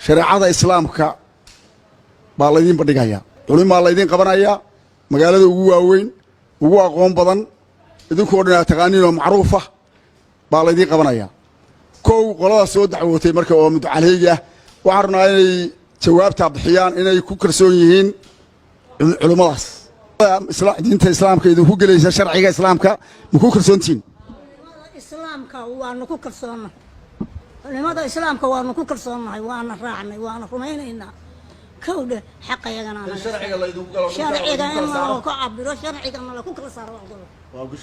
شريعة إسلامك بالذين بدقايا علماء الذين قبنايا مقالة وين قوم بدن إذن كورنا تقانين معروفة بالذين قبنايا كو قلا سود دعوتي مركا ومد عليا وعرنا إني جواب تضحيان إني كوكرسونيين علماء إسلام دين إسلامك إذا هو جليس شرعي إسلامك مكوكرسونتين إسلامك وأنا كوكرسون لماذا إسلامك وأنا كوكرسون وأنا راعنا وأنا خمينينا كود حق يا جماعة شرعي الله يدوم شرعي أنا كعبر شرعي أنا كوكرسون واقولش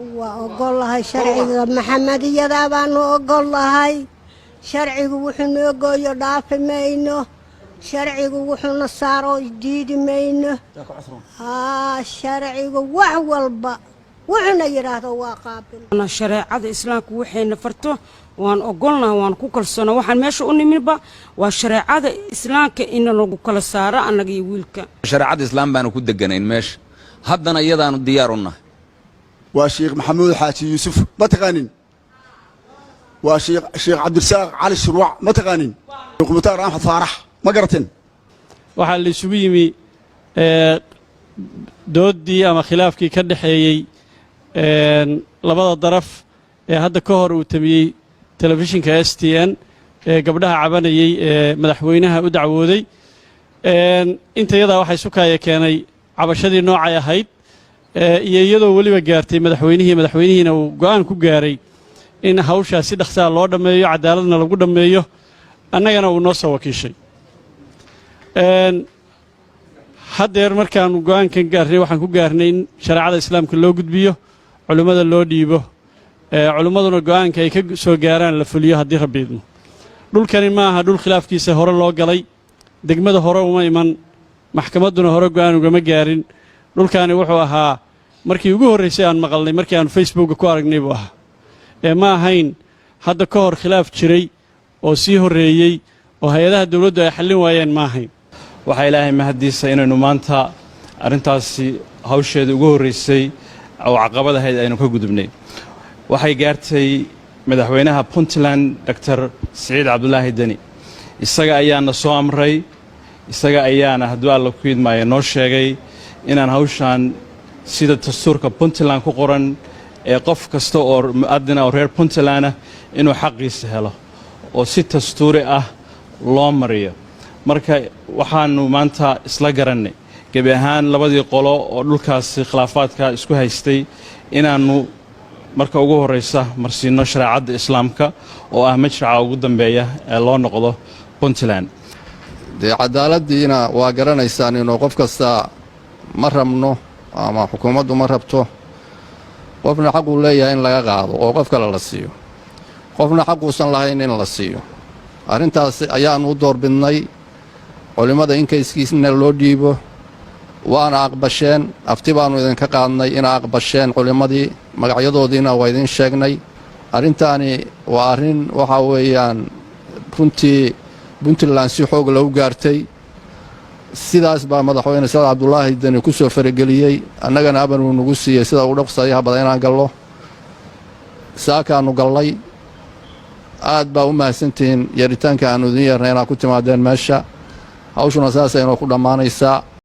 وأقول لها شرعي محمد يدابان وأقول لها شرعي وحنا يقول يضاف ماينه شرعي وحنا صاروا جديد ماينه شرعي وحولبا وحنا يراهdo waa qaabil ana shariicada islaamku waxayna farto waan ogolnahay waan ku kalsoona waxaan meesha u niminba waa shariicada islaamka in lagu kala saaro anaga iyo wiilka shariicada islaam baan ku deganayn meesha haddana iyadaan diyaar u nahay waa sheekh maxamuud xaaji yuusuf ma taqaanin waa sheekh cabdirasaaq cali shurwac ma taqaanin xukuumadaha raxmad faarax ma garateen waxa la isugu yimi doodii ama khilaafkii ka dhaxeeyay labada daraf ee hadda ka hor uu tamiyey telefishinka STN ee gabdhaha cabanayay ee madaxweynaha u dacwooday inta iyada waxay sukaaya keenay cabashadii noocay ahayd iyo iyadoo waliba gaartay madaxweynihiina uu go'aan ku gaaray in hawshaas si dhaqso ah loo dhameeyo cadaaladna lagu dhameeyo annagana uu noo soo wakiishay haddeer markaanu go'aankan gaarnay waxaan ku gaarnay in shariicada islaamka loo gudbiyo culimmada loo dhiibo culimmaduna go'aanka ay ka soo gaaraan la fuliyo haddii rabbi idmo dhulkani ma aha dhul khilaafkiisa hore loo galay degmada hore uma iman maxkamadduna hore go'aan ugama gaarin dhulkani wuxuu ahaa markii ugu horraysay aan maqalnay markii aan facebooka ku aragnay buu ahaa ma ahayn hadda ka hor khilaaf jiray oo sii horreeyey oo hay-adaha dawladdu ay xallin waayeen ma ahayn waxaa ilaahay mahadiisa inaynu maanta arrintaasi hawsheeda ugu horraysay oo caqabad ahayd aynu ka gudubnay waxay gaartay madaxweynaha Puntland Dr. Siciid Cabdulaahi Deni isaga ayaana soo amray isaga ayaana hadduu alla ku idmaayo noo sheegay inaan hawshan sida dastuurka Puntland ku qoran ee qof kasta oo mu'adin ah oo reer Puntland ah inuu xaqiisa helo oo si dastuuri ah loo mariyo marka waxaanu maanta isla garannay gabi ahaan labadii qolo oo dhulkaasi khilaafaadka isku haystay inaanu marka ugu horeysa marsiino shariicada islaamka oo ah mashruuca ugu dambeeya ee loo noqdo Puntland cadaaladiina waa garanaysaan inuu qof kasta ma rabno ama xukuumaddu ma rabto qofna xaq uu leeyahay in laga qaado oo qof kale la siiyo qofna xaq uusan lahayn in la siiyo arrintaas ayaanu u doorbidnay culimada in kayskiisna loo dhiibo waana aqbasheen afti baanu idinka qaadnay in aqbasheen culimadii magacyadoodiina waa idin sheegnay arrintaani waa arrin waxa weeyaan runtii Puntland si xoog loo gaartay sidaas baa madaxweyne Siciid Cabdulaahi Deni ku soo farageliyay annagana aban uu nagu siiyay sida uu dhaqsayaha badan inaan gallo saakaanu gallay aad baa u mahadsantihiin yaritaanka aanu idin yeernay inaad ku timaadeen meesha hawshuna saas aynu ku dhammaanaysaa